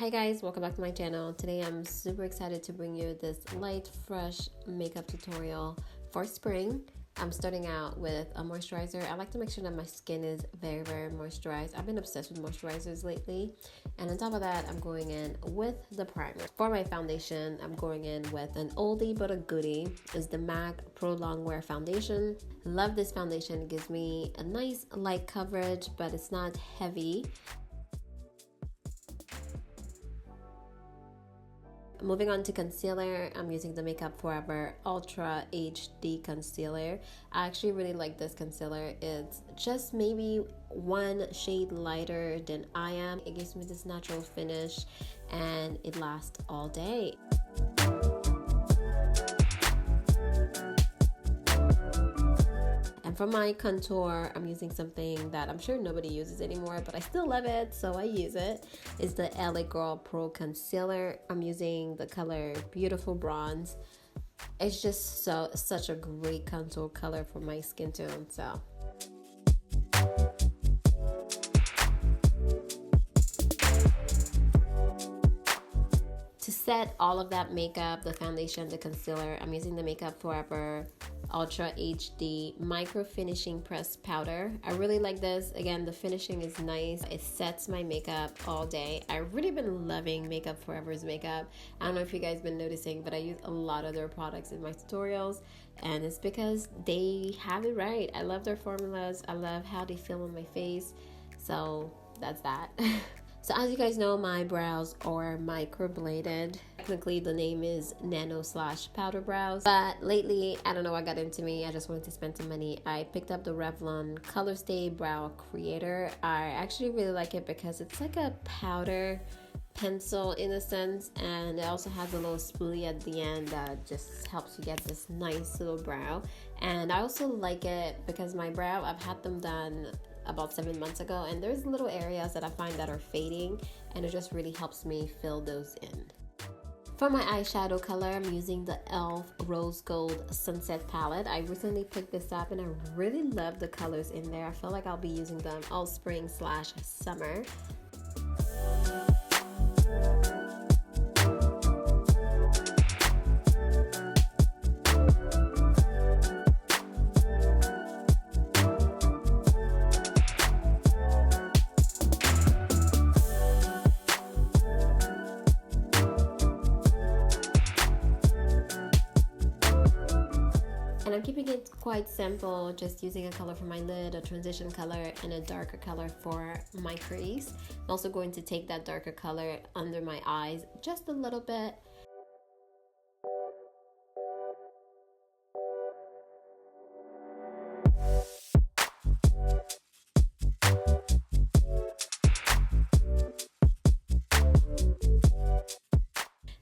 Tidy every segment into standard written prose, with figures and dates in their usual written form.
Hi guys, welcome back to my channel. Today I'm super excited to bring you this light, fresh makeup tutorial for spring. I'm starting out with a moisturizer. I like to make sure that my skin is very moisturized. I've been obsessed with moisturizers lately. And on top of that, I'm going in with the primer. For my foundation, I'm going in with an oldie but a goodie. It's the MAC Pro Longwear Foundation. Love this foundation. It gives me a nice light coverage, but it's not heavy. Moving on to concealer, I'm using the Makeup Forever Ultra HD Concealer. I actually really like this concealer. It's just maybe one shade lighter than I am. It gives me this natural finish and it lasts all day. And for my contour, I'm using something that I'm sure nobody uses anymore, but I still love it, so I use it. It's the LA Girl Pro Concealer. I'm using the color Beautiful Bronze. It's just such a great contour color for my skin tone. So to set all of that makeup, the foundation, the concealer, I'm using the Makeup Forever Ultra HD Micro Finishing Pressed Powder. I really like this. Again, the finishing is nice. It sets my makeup all day. I've really been loving Makeup Forever's makeup. I don't know if you guys been noticing, but I use a lot of their products in my tutorials, and it's because they have it right. I love their formulas. I love how they feel on my face. So that's that. So as you guys know, my brows are microbladed. Technically the name is nano / powder brows, but lately, I don't know what got into me. I just wanted to spend some money. I picked up the REVLON Color Stay Brow Creator. I actually really like it because it's like a powder pencil in a sense, and it also has a little spoolie at the end that just helps you get this nice little brow. And I also like it because my brow, I've had them done about 7 months ago, and there's little areas that I find that are fading, and it just really helps me fill those in. For my eyeshadow color, I'm using the e.l.f. Rose Gold Sunset Palette. I recently picked this up and I really love the colors in there. I feel like I'll be using them all spring / summer. And I'm keeping it quite simple, just using a color for my lid, a transition color, and a darker color for my crease. I'm also going to take that darker color under my eyes just a little bit.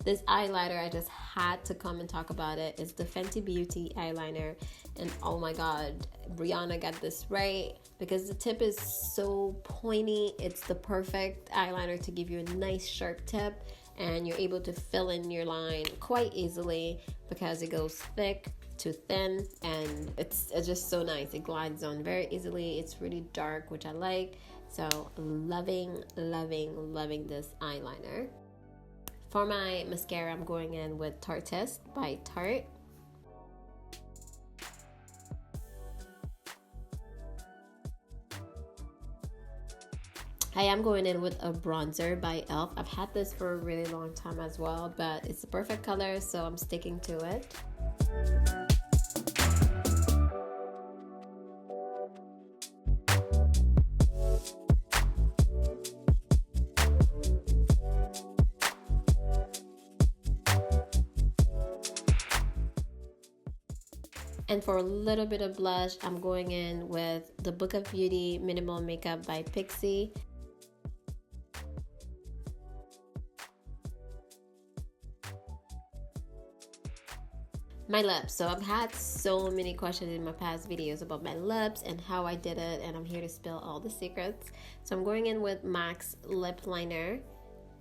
This eyeliner, I just had to come and talk about it. It's the Fenty Beauty eyeliner, and oh my god, Brianna got this right because the tip is so pointy. It's the perfect eyeliner to give you a nice sharp tip, and you're able to fill in your line quite easily because it goes thick to thin, and it's just so nice. It glides on very easily. It's really dark, which I like. So loving this eyeliner. For my mascara, I'm going in with Tartist by Tarte. I am going in with a bronzer by e.l.f. I've had this for a really long time as well, but it's the perfect color, so I'm sticking to it. And for a little bit of blush, I'm going in with the Book of Beauty Minimal Makeup by Pixie. My lips. So I've had so many questions in my past videos about my lips and how I did it, and I'm here to spill all the secrets. So I'm going in with MAC's lip liner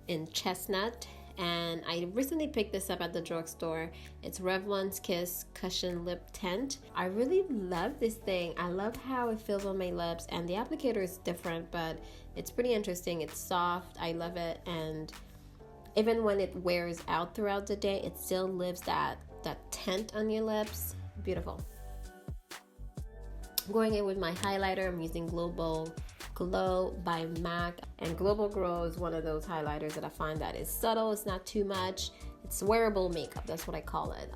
in Chesnut. And I recently picked this up at the drugstore. It's Revlon's Kiss Cushion Lip Tint. I really love this thing. I love how it feels on my lips, and the applicator is different, but it's pretty interesting. It's soft. I love it, and Even when it wears out throughout the day, it still leaves that tint on your lips. Beautiful. Going in with my highlighter, I'm using Global Glow by MAC, and Global Glow is one of those highlighters that I find that is subtle, it's not too much, it's wearable makeup, that's what I call it.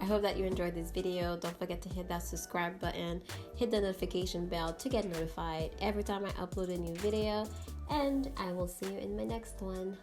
I hope that you enjoyed this video. Don't forget to hit that subscribe button, hit the notification bell to get notified every time I upload a new video, and I will see you in my next one.